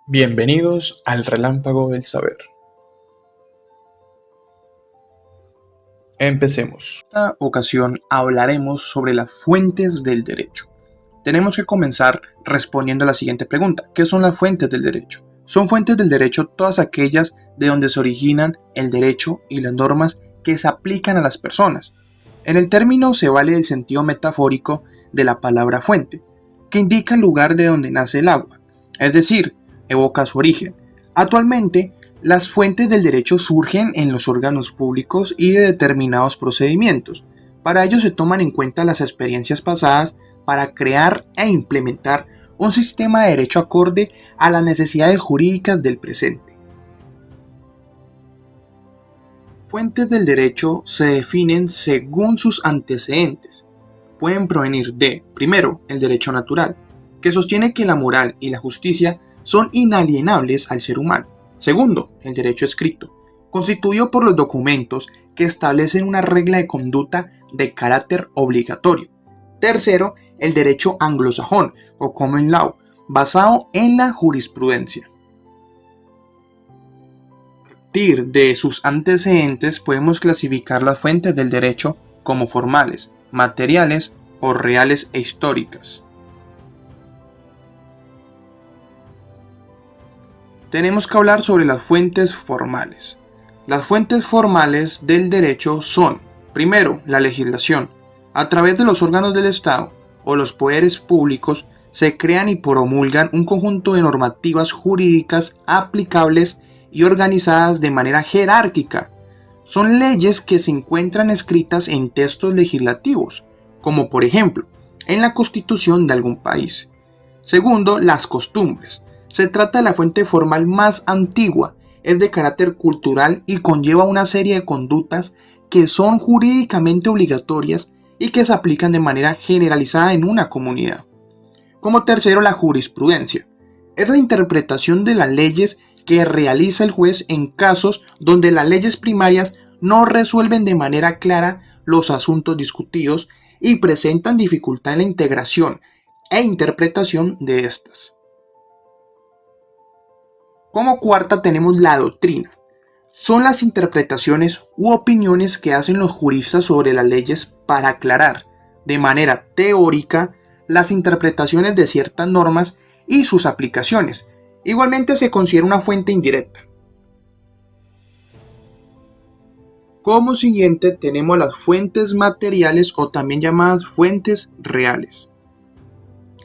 Bienvenidos al Relámpago del Saber. Empecemos. En esta ocasión hablaremos sobre las fuentes del derecho. Tenemos que comenzar respondiendo a la siguiente pregunta. ¿Qué son las fuentes del derecho? Son fuentes del derecho todas aquellas de donde se originan el derecho y las normas que se aplican a las personas. En el término se vale el sentido metafórico de la palabra fuente, que indica el lugar de donde nace el agua, es decir, evoca su origen. Actualmente, las fuentes del derecho surgen en los órganos públicos y de determinados procedimientos. Para ello se toman en cuenta las experiencias pasadas para crear e implementar un sistema de derecho acorde a las necesidades jurídicas del presente. Fuentes del derecho se definen según sus antecedentes. Pueden provenir de, primero, el derecho natural, que sostiene que la moral y la justicia son inalienables al ser humano. Segundo, el derecho escrito, constituido por los documentos que establecen una regla de conducta de carácter obligatorio. Tercero, el derecho anglosajón o common law, basado en la jurisprudencia. A partir de sus antecedentes podemos clasificar las fuentes del derecho como formales, materiales o reales e históricas. Tenemos que hablar sobre las fuentes formales. Las fuentes formales del derecho son, primero, la legislación. A través de los órganos del Estado o los poderes públicos se crean y promulgan un conjunto de normativas jurídicas aplicables y organizadas de manera jerárquica. Son leyes que se encuentran escritas en textos legislativos, como por ejemplo, en la Constitución de algún país. Segundo, las costumbres. Se trata de la fuente formal más antigua, es de carácter cultural y conlleva una serie de conductas que son jurídicamente obligatorias y que se aplican de manera generalizada en una comunidad. Como tercero, la jurisprudencia. Es la interpretación de las leyes que realiza el juez en casos donde las leyes primarias no resuelven de manera clara los asuntos discutidos y presentan dificultad en la integración e interpretación de estas. Como cuarta tenemos la doctrina. Son las interpretaciones u opiniones que hacen los juristas sobre las leyes para aclarar, de manera teórica, las interpretaciones de ciertas normas y sus aplicaciones. Igualmente se considera una fuente indirecta. Como siguiente tenemos las fuentes materiales o también llamadas fuentes reales.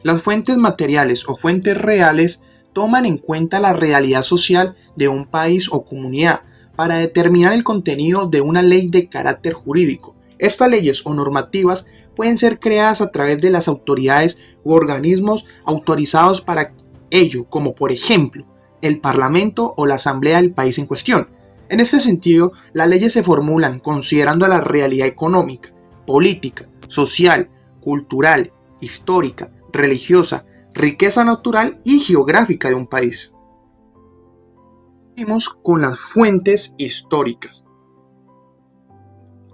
Las fuentes materiales o fuentes reales toman en cuenta la realidad social de un país o comunidad para determinar el contenido de una ley de carácter jurídico. Estas leyes o normativas pueden ser creadas a través de las autoridades u organismos autorizados para ello, como por ejemplo el Parlamento o la Asamblea del país en cuestión. En este sentido, las leyes se formulan considerando la realidad económica, política, social, cultural, histórica, religiosa, riqueza natural y geográfica de un país. Seguimos con las fuentes históricas.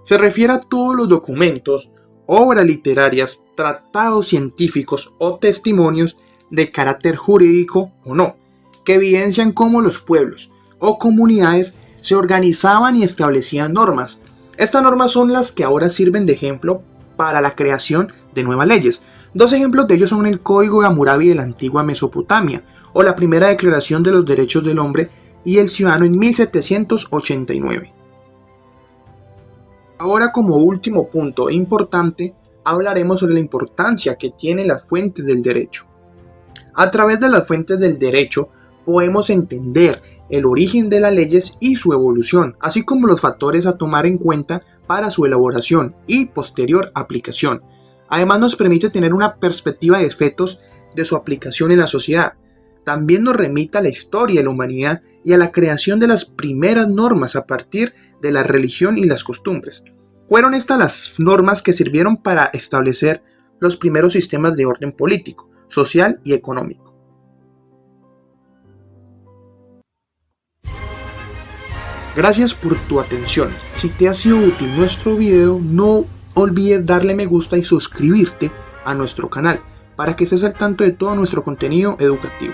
Se refiere a todos los documentos, obras literarias, tratados científicos o testimonios de carácter jurídico o no, que evidencian cómo los pueblos o comunidades se organizaban y establecían normas. Estas normas son las que ahora sirven de ejemplo para la creación de nuevas leyes. Dos ejemplos de ellos son el Código de Hammurabi de la antigua Mesopotamia o la primera Declaración de los Derechos del Hombre y el Ciudadano en 1789. Ahora, como último punto importante, hablaremos sobre la importancia que tienen las fuentes del derecho. A través de las fuentes del derecho podemos entender el origen de las leyes y su evolución, así como los factores a tomar en cuenta para su elaboración y posterior aplicación. Además nos permite tener una perspectiva de efectos de su aplicación en la sociedad. También nos remite a la historia de la humanidad y a la creación de las primeras normas a partir de la religión y las costumbres. Fueron estas las normas que sirvieron para establecer los primeros sistemas de orden político, social y económico. Gracias por tu atención. Si te ha sido útil nuestro video, no olvides darle me gusta y suscribirte a nuestro canal para que estés al tanto de todo nuestro contenido educativo.